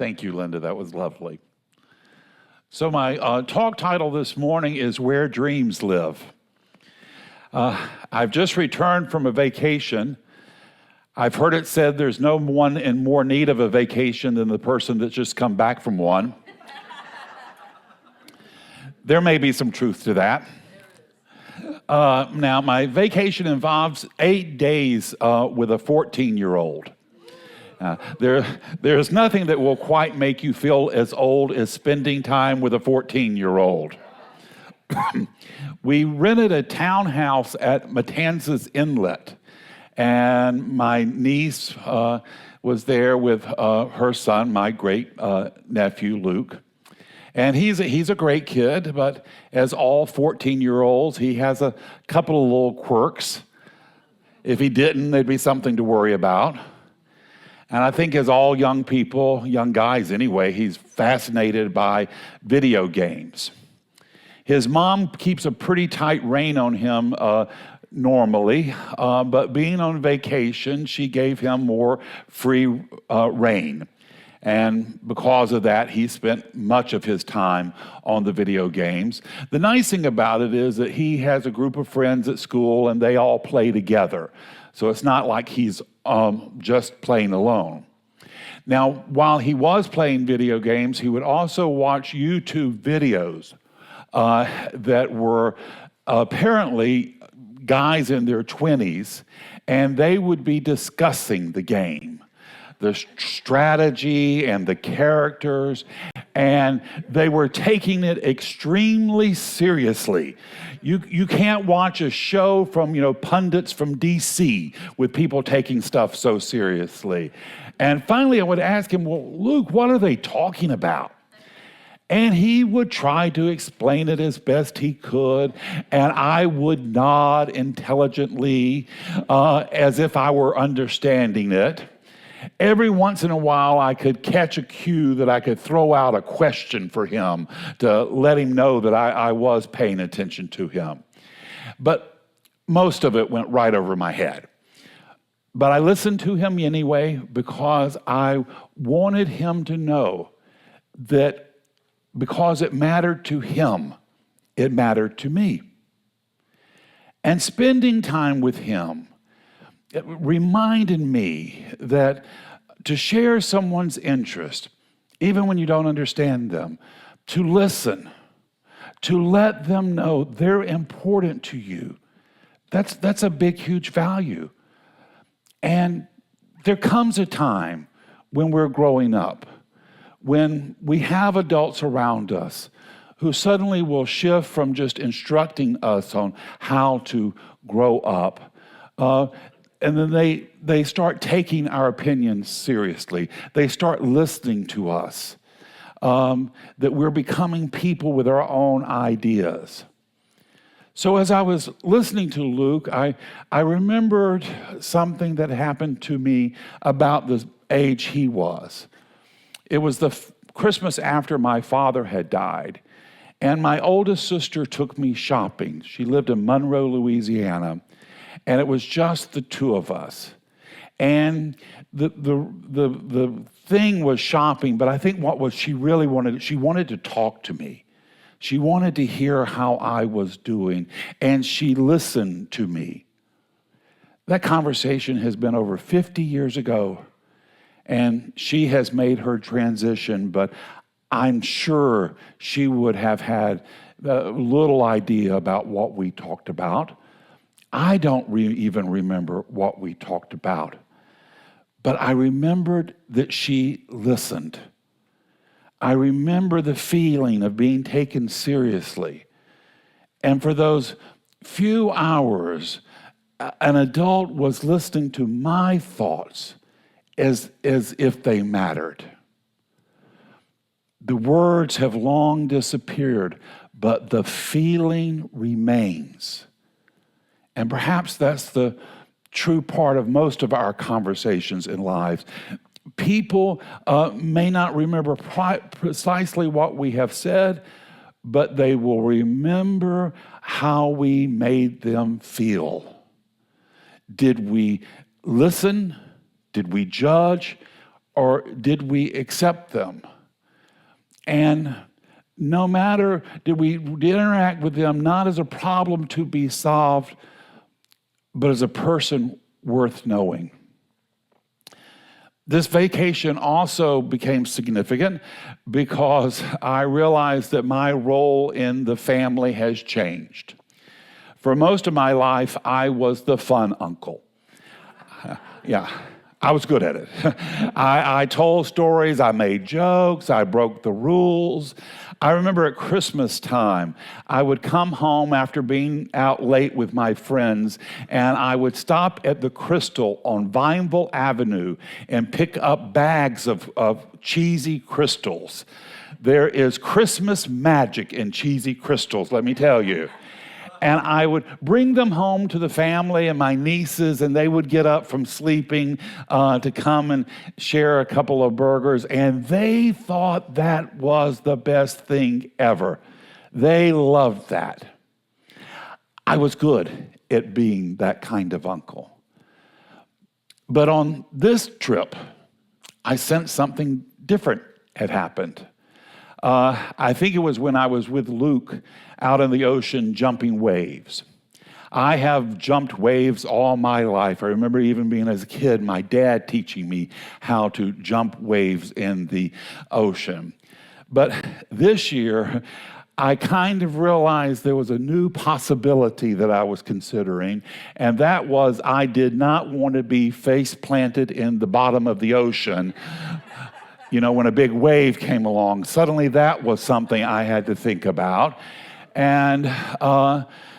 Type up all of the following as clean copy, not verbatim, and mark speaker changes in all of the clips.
Speaker 1: Thank you, Linda. That was lovely. So my talk title this morning is Where Dreams Live. I've just returned from a vacation. I've heard it said there's no one in more need of a vacation than the person that's just come back from one. There may be some truth to that. Now, my vacation involves 8 days with a 14-year-old. There's nothing that will quite make you feel as old as spending time with a 14-year-old. We rented a townhouse at Matanzas Inlet, and my niece was there with her son, my great nephew, Luke. And he's a great kid, but as all 14-year-olds, he has a couple of little quirks. If he didn't, there'd be something to worry about. And I think as all young people, young guys anyway, he's fascinated by video games. His mom keeps a pretty tight rein on him normally, but being on vacation, she gave him more free rein. And because of that, he spent much of his time on the video games. The nice thing about it is that he has a group of friends at school and they all play together. So it's not like he's just playing alone. Now, while he was playing video games, he would also watch YouTube videos that were apparently guys in their 20s, and they would be discussing the game, the strategy and the characters, and they were taking it extremely seriously. You can't watch a show from, pundits from DC with people taking stuff so seriously. And finally, I would ask him, well, Luke, what are they talking about? And he would try to explain it as best he could, and I would nod intelligently as if I were understanding it. Every once in a while, I could catch a cue that I could throw out a question for him to let him know that I was paying attention to him. But most of it went right over my head. But I listened to him anyway because I wanted him to know that because it mattered to him, it mattered to me. And spending time with him, it reminded me that to share someone's interest, even when you don't understand them, to listen, to let them know they're important to you, that's a big, huge value. And there comes a time when we're growing up, when we have adults around us who suddenly will shift from just instructing us on how to grow up, and then they start taking our opinions seriously. They start listening to us, that we're becoming people with our own ideas. So as I was listening to Luke, I remembered something that happened to me about the age he was. It was the Christmas after my father had died, and my oldest sister took me shopping. She lived in Monroe, Louisiana, and it was just the two of us. And the thing was shopping, but I think what she really wanted, she wanted to talk to me. She wanted to hear how I was doing, and she listened to me. That conversation has been over 50 years ago, and she has made her transition, but I'm sure she would have had little idea about what we talked about. I don't even remember what we talked about, but I remembered that she listened. I remember the feeling of being taken seriously. And for those few hours, an adult was listening to my thoughts as if they mattered. The words have long disappeared, but the feeling remains. And perhaps that's the true part of most of our conversations in lives. People may not remember precisely what we have said, but they will remember how we made them feel. Did we listen? Did we judge? or did we accept them? And no matter, did we interact with them not as a problem to be solved, but as a person worth knowing? This vacation also became significant because I realized that my role in the family has changed. For most of my life, I was the fun uncle. Yeah, I was good at it. I told stories, I made jokes, I broke the rules. I remember at Christmas time, I would come home after being out late with my friends, and I would stop at the Crystal on Vineville Avenue and pick up bags of cheesy crystals. There is Christmas magic in cheesy crystals, let me tell you. And I would bring them home to the family and my nieces, and they would get up from sleeping to come and share a couple of burgers, and they thought that was the best thing ever. They loved that. I was good at being that kind of uncle. But on this trip, I sensed something different had happened. I think it was when I was with Luke out in the ocean jumping waves. I have jumped waves all my life. I remember even being as a kid, my dad teaching me how to jump waves in the ocean. But this year, I kind of realized there was a new possibility that I was considering, and that was I did not want to be face planted in the bottom of the ocean. You know, when a big wave came along, suddenly that was something I had to think about. And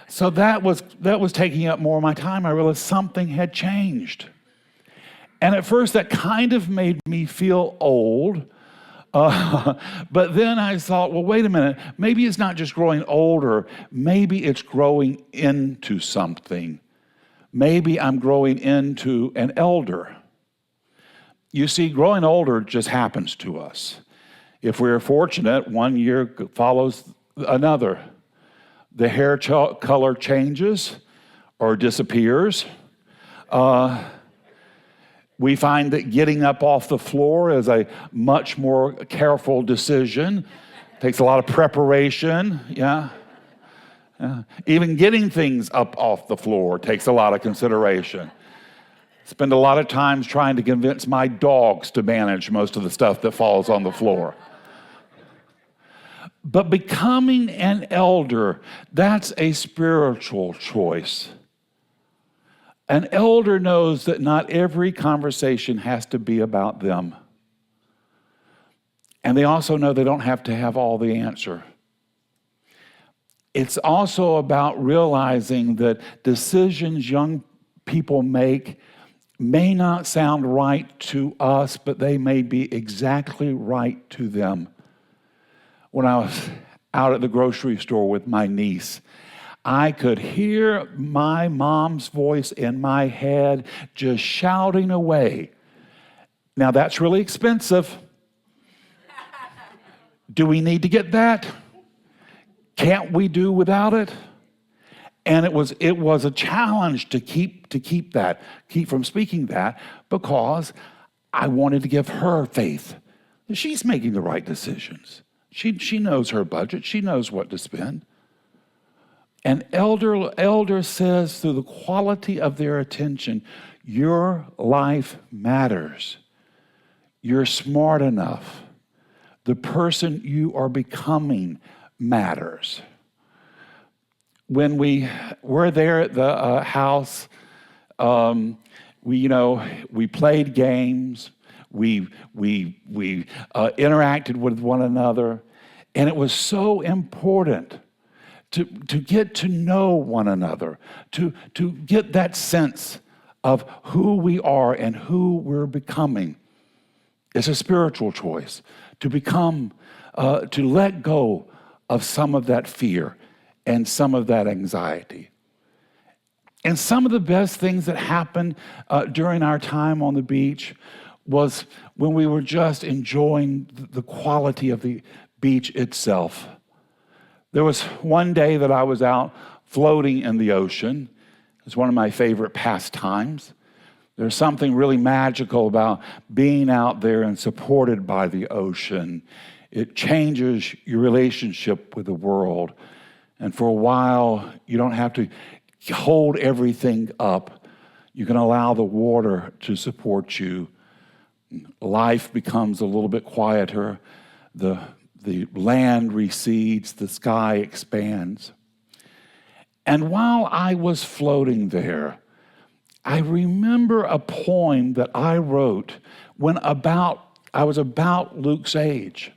Speaker 1: so that was taking up more of my time. I realized something had changed. And at first that kind of made me feel old. But then I thought, well, wait a minute. Maybe it's not just growing older. Maybe it's growing into something. Maybe I'm growing into an elder. You see, growing older just happens to us. If we're fortunate, 1 year follows another. The hair color changes or disappears. We find that getting up off the floor is a much more careful decision. Takes a lot of preparation, yeah. Even getting things up off the floor takes a lot of consideration. Spend a lot of times trying to convince my dogs to manage most of the stuff that falls on the floor. But becoming an elder, that's a spiritual choice. An elder knows that not every conversation has to be about them. And they also know they don't have to have all the answer. It's also about realizing that decisions young people make may not sound right to us, but they may be exactly right to them. When I was out at the grocery store with my niece, I could hear my mom's voice in my head just shouting away. Now that's really expensive. Do we need to get that? Can't we do without it? And it was a challenge to keep from speaking that, because I wanted to give her faith. She's making the right decisions. She knows her budget. She knows what to spend. An elder says through the quality of their attention, your life matters. You're smart enough. The person you are becoming matters. When we were there at the house, we played games, we interacted with one another, and it was so important to get to know one another, to get that sense of who we are and who we're becoming. It's a spiritual choice to become, to let go of some of that fear and some of that anxiety. And some of the best things that happened during our time on the beach was when we were just enjoying the quality of the beach itself. There was one day that I was out floating in the ocean. It was one of my favorite pastimes. There's something really magical about being out there and supported by the ocean. It changes your relationship with the world. And for a while, you don't have to hold everything up. You can allow the water to support you. Life becomes a little bit quieter. The land recedes, the sky expands. And while I was floating there, I remember a poem that I wrote when I was about Luke's age.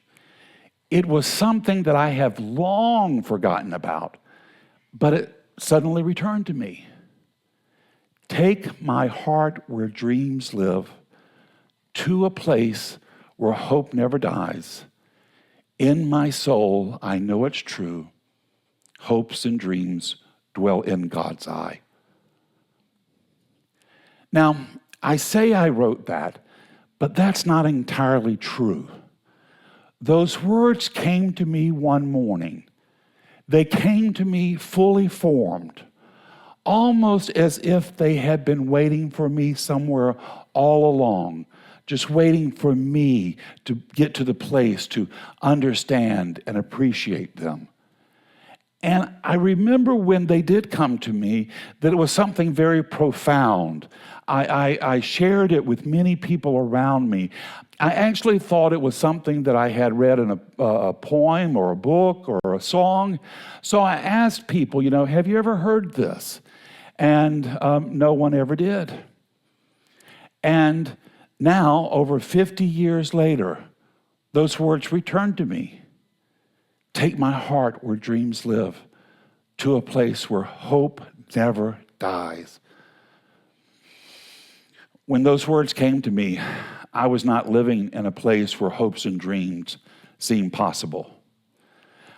Speaker 1: It was something that I have long forgotten about, but it suddenly returned to me. Take my heart where dreams live, to a place where hope never dies. In my soul, I know it's true. Hopes and dreams dwell in God's eye. Now, I say I wrote that, but that's not entirely true. Those words came to me one morning. They came to me fully formed, almost as if they had been waiting for me somewhere all along, just waiting for me to get to the place to understand and appreciate them. And I remember when they did come to me that it was something very profound. I shared it with many people around me. I actually thought it was something that I had read in a poem or a book or a song. So I asked people, have you ever heard this? And no one ever did. And now, over 50 years later, those words returned to me. Take my heart where dreams live, to a place where hope never dies. When those words came to me, I was not living in a place where hopes and dreams seemed possible.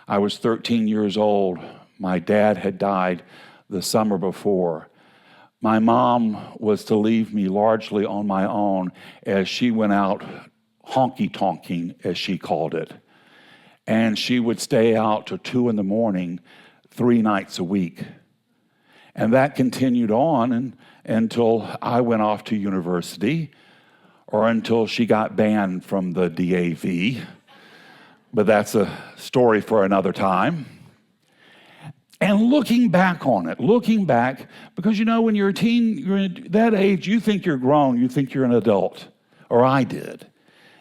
Speaker 1: I was 13 years old. My dad had died the summer before. My mom was to leave me largely on my own as she went out honky-tonking, as she called it. And she would stay out till 2 a.m, 3 nights a week. And that continued on until I went off to university, or until she got banned from the DAV. But that's a story for another time. And looking back, because when you're a teen, you're at that age, you think you're grown, you think you're an adult, or I did.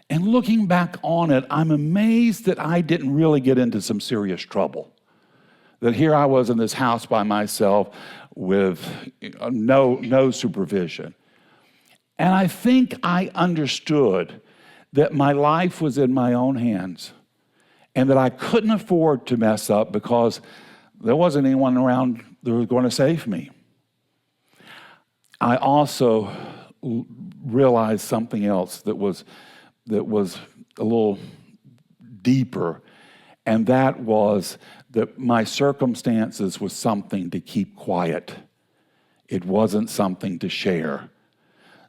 Speaker 1: And looking back on it, I'm amazed that I didn't really get into some serious trouble. That here I was in this house by myself with no supervision. And I think I understood that my life was in my own hands and that I couldn't afford to mess up because there wasn't anyone around that was going to save me. I also realized something else that was a little deeper, and that was that my circumstances was something to keep quiet. It wasn't something to share.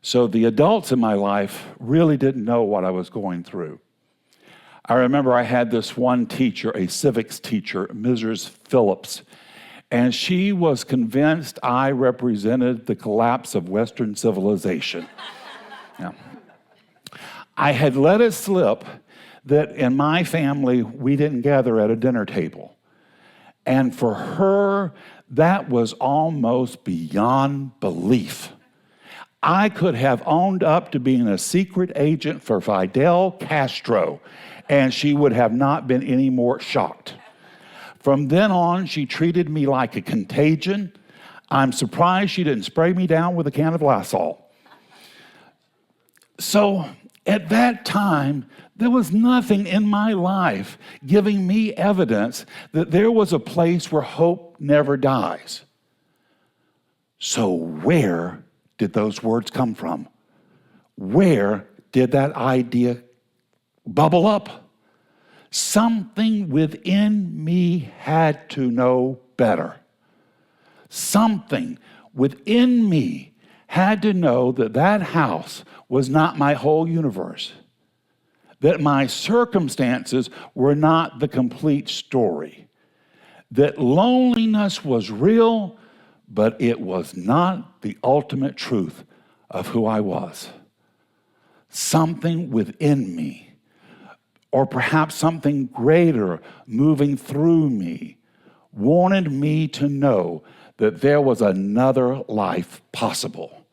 Speaker 1: So the adults in my life really didn't know what I was going through. I remember I had this one teacher, a civics teacher, Mrs. Phillips, and she was convinced I represented the collapse of Western civilization. Now, I had let it slip that in my family, we didn't gather at a dinner table. And for her, that was almost beyond belief. I could have owned up to being a secret agent for Fidel Castro, and she would have not been any more shocked. From then on, she treated me like a contagion. I'm surprised she didn't spray me down with a can of Lysol. So at that time, there was nothing in my life giving me evidence that there was a place where hope never dies. So where did those words come from? Where did that idea bubble up? Something within me had to know better. Something within me had to know that that house was not my whole universe, that my circumstances were not the complete story, that loneliness was real, but it was not the ultimate truth of who I was. Something within me, or perhaps something greater moving through me, wanted me to know that there was another life possible.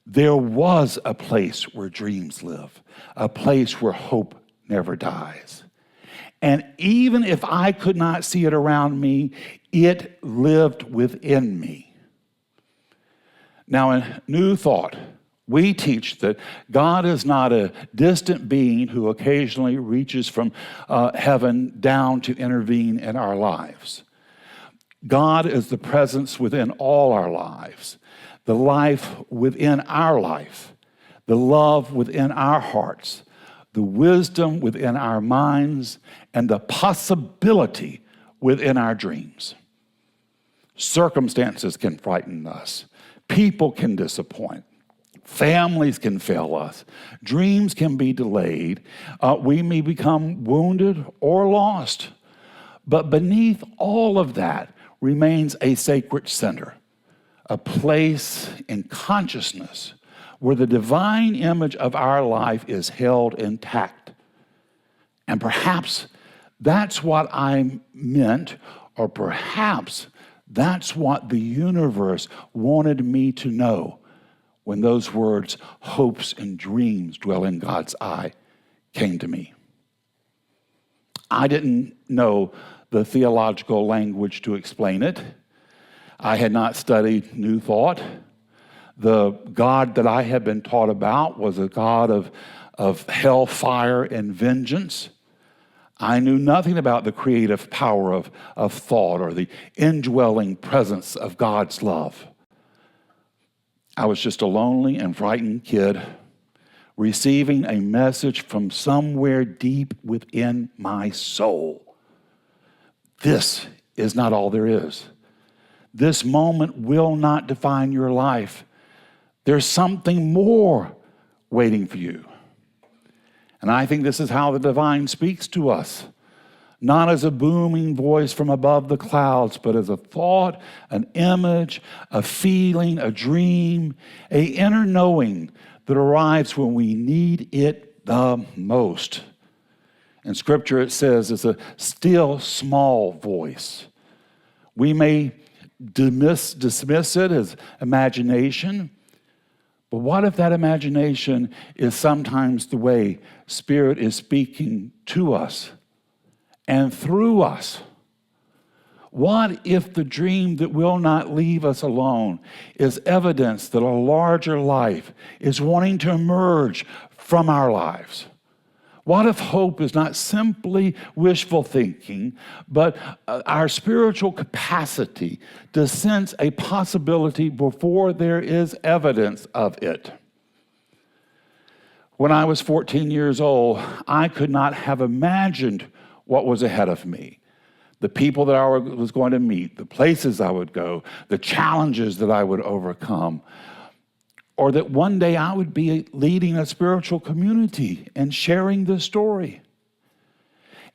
Speaker 1: There was a place where dreams live, a place where hope never dies. And even if I could not see it around me, it lived within me. Now, in New Thought, we teach that God is not a distant being who occasionally reaches from heaven down to intervene in our lives. God is the presence within all our lives, the life within our life, the love within our hearts, the wisdom within our minds, and the possibility within our dreams. Circumstances can frighten us. People can disappoint. Families can fail us. Dreams can be delayed. We may become wounded or lost. But beneath all of that remains a sacred center, a place in consciousness where the divine image of our life is held intact. And perhaps that's what I meant, or perhaps that's what the universe wanted me to know when those words, hopes and dreams dwell in God's eye, came to me. I didn't know the theological language to explain it. I had not studied New Thought. The God that I had been taught about was a God of hellfire and vengeance. I knew nothing about the creative power of thought or the indwelling presence of God's love. I was just a lonely and frightened kid receiving a message from somewhere deep within my soul. This is not all there is. This moment will not define your life. There's something more waiting for you. And I think this is how the divine speaks to us, not as a booming voice from above the clouds, but as a thought, an image, a feeling, a dream, an inner knowing that arrives when we need it the most. In Scripture it says it's a still small voice. We may dismiss it as imagination, but what if that imagination is sometimes the way Spirit is speaking to us and through us? What if the dream that will not leave us alone is evidence that a larger life is wanting to emerge from our lives? What if hope is not simply wishful thinking, but our spiritual capacity to sense a possibility before there is evidence of it? When I was 14 years old, I could not have imagined what was ahead of me. The people that I was going to meet, the places I would go, the challenges that I would overcome, or that one day I would be leading a spiritual community and sharing this story.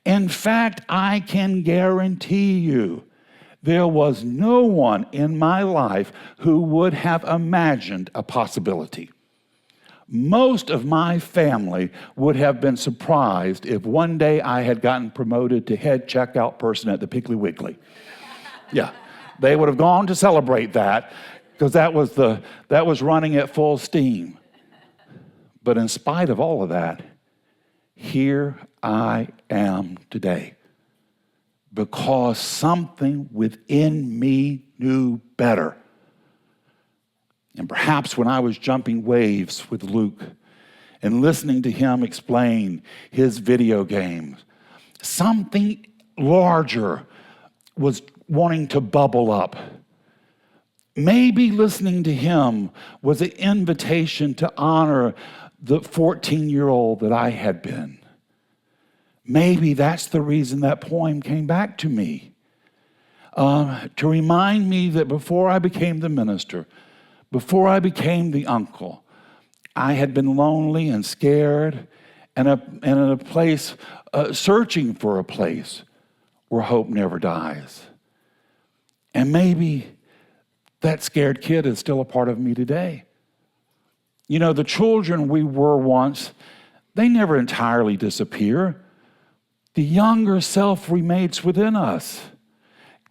Speaker 1: In fact, I can guarantee you there was no one in my life who would have imagined a possibility. Most of my family would have been surprised if one day I had gotten promoted to head checkout person at the Piggly Wiggly. Yeah, they would have gone to celebrate that, because that was running at full steam. But in spite of all of that, here I am today, because something within me knew better. And perhaps when I was jumping waves with Luke and listening to him explain his video games, something larger was wanting to bubble up. Maybe listening to him was an invitation to honor the 14-year-old that I had been. Maybe that's the reason that poem came back to me. To remind me that before I became the minister, before I became the uncle, I had been lonely and scared and in a place, searching for a place where hope never dies. And maybe that scared kid is still a part of me today. You know, the children we were once, they never entirely disappear. The younger self remains within us,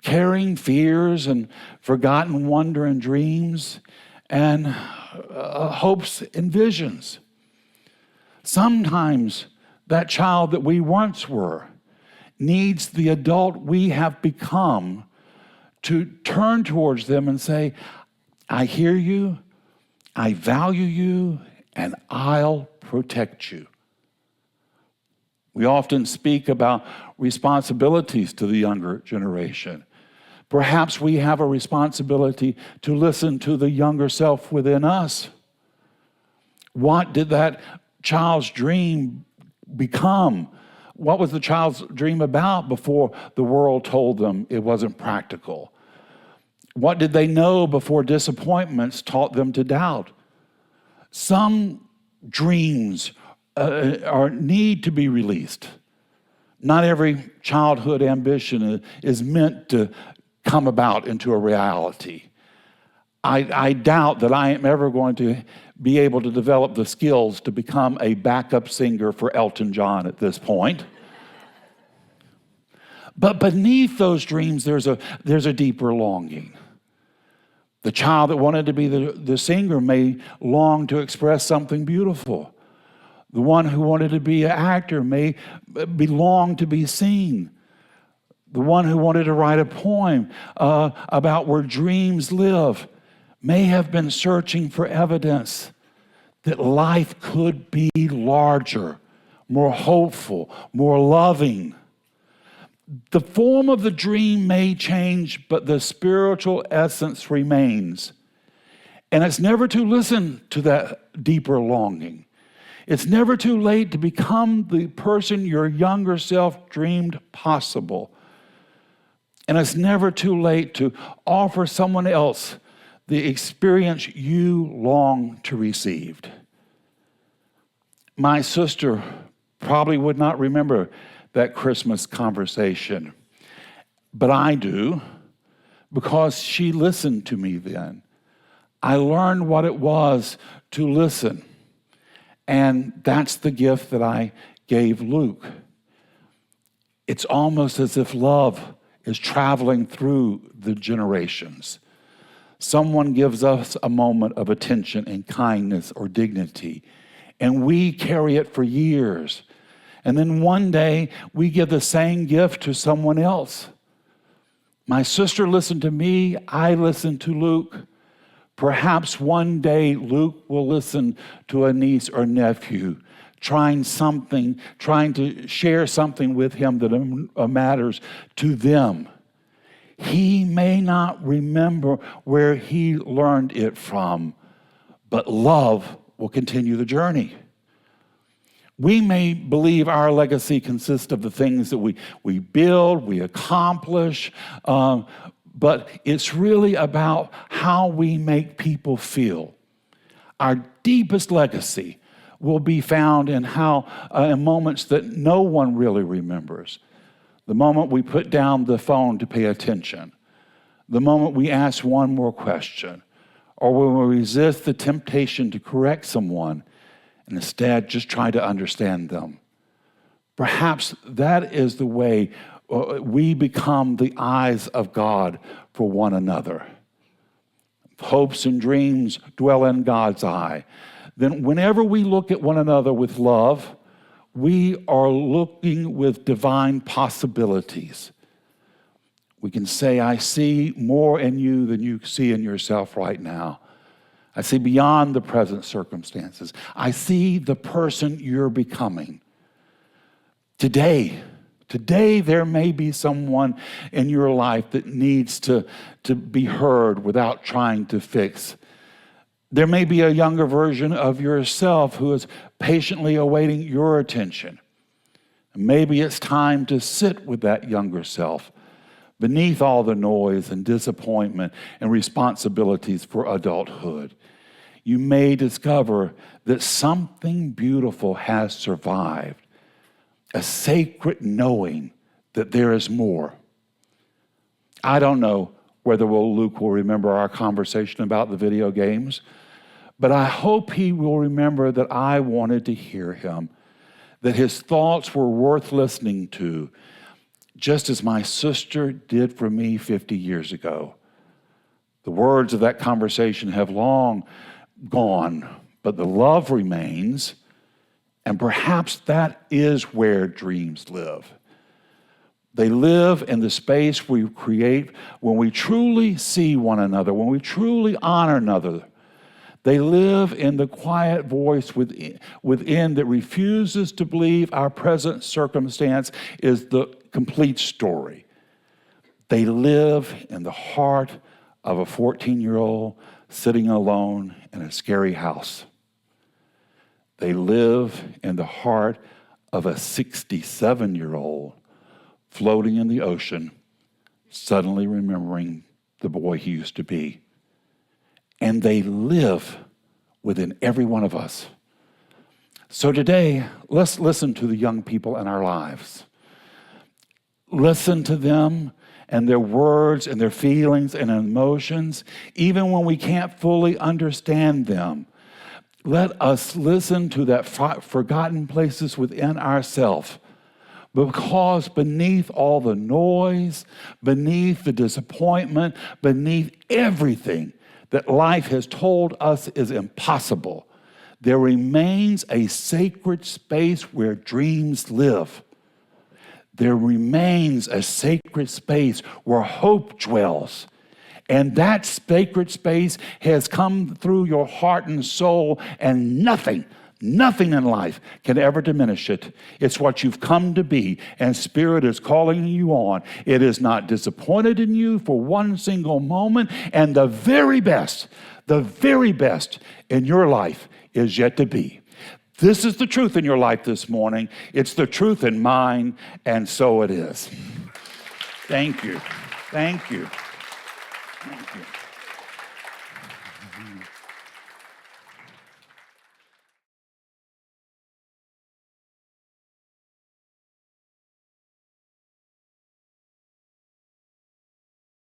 Speaker 1: carrying fears and forgotten wonder and dreams and hopes and visions. Sometimes that child that we once were needs the adult we have become to turn towards them and say, I hear you, I value you, and I'll protect you. We often speak about responsibilities to the younger generation. Perhaps we have a responsibility to listen to the younger self within us. What did that child's dream become? What was the child's dream about before the world told them it wasn't practical? What did they know before disappointments taught them to doubt? Some dreams need to be released. Not every childhood ambition is meant to come about into a reality. I doubt that I am ever going to be able to develop the skills to become a backup singer for Elton John at this point. But beneath those dreams, there's a deeper longing. The child that wanted to be the singer may long to express something beautiful. The one who wanted to be an actor may long to be seen. The one who wanted to write a poem about where dreams live may have been searching for evidence that life could be larger, more hopeful, more loving. The form of the dream may change, but the spiritual essence remains. And it's never too listen to that deeper longing. It's never too late to become the person your younger self dreamed possible. And it's never too late to offer someone else the experience you long to receive. My sister probably would not remember that Christmas conversation, but I do, because she listened to me then. I learned what it was to listen, and that's the gift that I gave Luke. It's almost as if love is traveling through the generations. Someone gives us a moment of attention and kindness or dignity, and we carry it for years. And then one day, we give the same gift to someone else. My sister listened to me, I listened to Luke. Perhaps one day, Luke will listen to a niece or nephew, trying to share something with him that matters to them. He may not remember where he learned it from, but love will continue the journey. We may believe our legacy consists of the things that we build, we accomplish, but it's really about how we make people feel. Our deepest legacy will be found in in moments that no one really remembers. The moment we put down the phone to pay attention, the moment we ask one more question, or when we resist the temptation to correct someone and instead just try to understand them. Perhaps that is the way we become the eyes of God for one another. Hopes and dreams dwell in God's eye. Then whenever we look at one another with love, we are looking with divine possibilities. We can say, I see more in you than you see in yourself right now. I see beyond the present circumstances. I see the person you're becoming. Today there may be someone in your life that needs to be heard without trying to fix. There may be a younger version of yourself who is patiently awaiting your attention. Maybe it's time to sit with that younger self beneath all the noise and disappointment and responsibilities for adulthood. You may discover that something beautiful has survived, a sacred knowing that there is more. I don't know whether Luke will remember our conversation about the video games, But I hope he will remember that I wanted to hear him, that his thoughts were worth listening to, just as my sister did for me 50 years ago. The words of that conversation have long gone, but the love remains, and perhaps that is where dreams live. They live in the space we create when we truly see one another, when we truly honor another. They live in the quiet voice within that refuses to believe our present circumstance is the complete story. They live in the heart of a 14-year-old sitting alone in a scary house. They live in the heart of a 67-year-old floating in the ocean, suddenly remembering the boy he used to be. And they live within every one of us. So today, let's listen to the young people in our lives. Listen to them and their words and their feelings and emotions, even when we can't fully understand them. Let us listen to that forgotten places within ourselves. Because beneath all the noise, beneath the disappointment, beneath everything that life has told us is impossible, there remains a sacred space where dreams live. There remains a sacred space where hope dwells. And that sacred space has come through your heart and soul, and nothing in life can ever diminish it. It's what you've come to be, and Spirit is calling you on. It is not disappointed in you for one single moment, and the very best in your life is yet to be. This is the truth in your life this morning. It's the truth in mine, and so it is. Thank you. Thank you. Thank you.